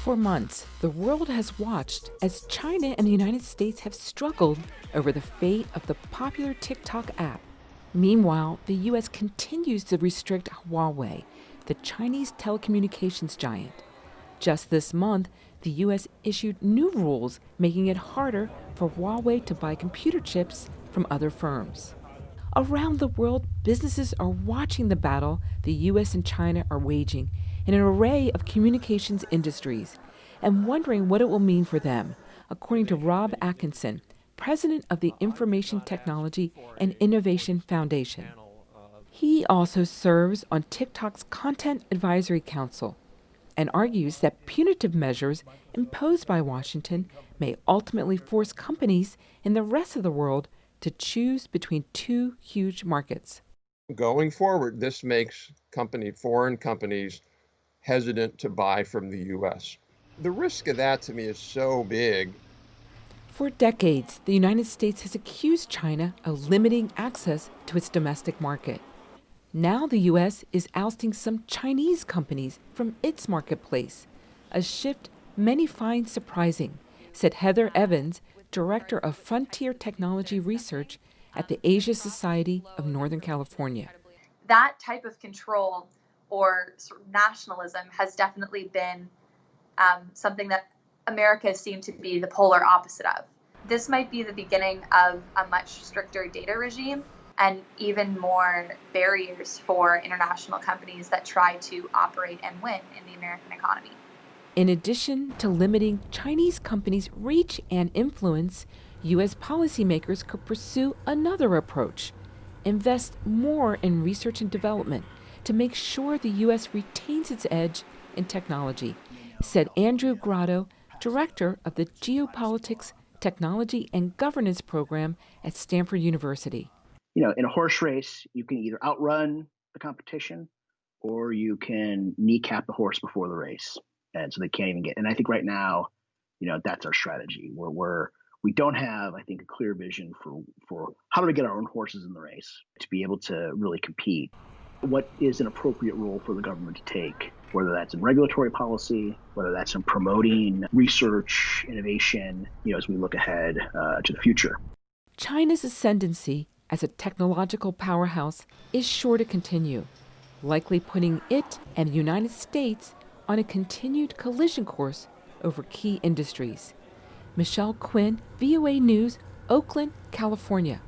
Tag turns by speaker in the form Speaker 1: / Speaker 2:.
Speaker 1: For months, the world has watched as China and the United States have struggled over the fate of the popular TikTok app. Meanwhile, the U.S. continues to restrict Huawei, the Chinese telecommunications giant. Just this month, the U.S. issued new rules making it harder for Huawei to buy computer chips from other firms. Around the world, businesses are watching the battle the U.S. and China are waging in an array of communications industries and wondering what it will mean for them, according to Rob Atkinson, president of the Information Technology and Innovation Foundation. He also serves on TikTok's Content Advisory Council and argues that punitive measures imposed by Washington may ultimately force companies in the rest of the world to choose between two huge markets.
Speaker 2: Going forward, this makes foreign companies hesitant to buy from the U.S. The risk of that to me is so big.
Speaker 1: For decades, the United States has accused China of limiting access to its domestic market. Now the U.S. is ousting some Chinese companies from its marketplace, a shift many find surprising, said Heather Evans, Director of Frontier Technology Research at the Asia Society of Northern California.
Speaker 3: That type of control or sort of nationalism has definitely been something that America seemed to be the polar opposite of. This might be the beginning of a much stricter data regime and even more barriers for international companies that try to operate and win in the American economy.
Speaker 1: In addition to limiting Chinese companies' reach and influence, U.S. policymakers could pursue another approach: invest more in research and development to make sure the U.S. retains its edge in technology, said Andrew Grotto, director of the Geopolitics, Technology, and Governance program at Stanford University.
Speaker 4: In a horse race, you can either outrun the competition or you can kneecap the horse before the race. And so they can't even get. And I think right now, that's our strategy. We don't have, I think, a clear vision for how do we get our own horses in the race to be able to really compete. What is an appropriate role for the government to take, whether that's in regulatory policy, whether that's in promoting research, innovation, as we look ahead to the future.
Speaker 1: China's ascendancy as a technological powerhouse is sure to continue, likely putting it and the United States on a continued collision course over key industries. Michelle Quinn, VOA News, Oakland, California.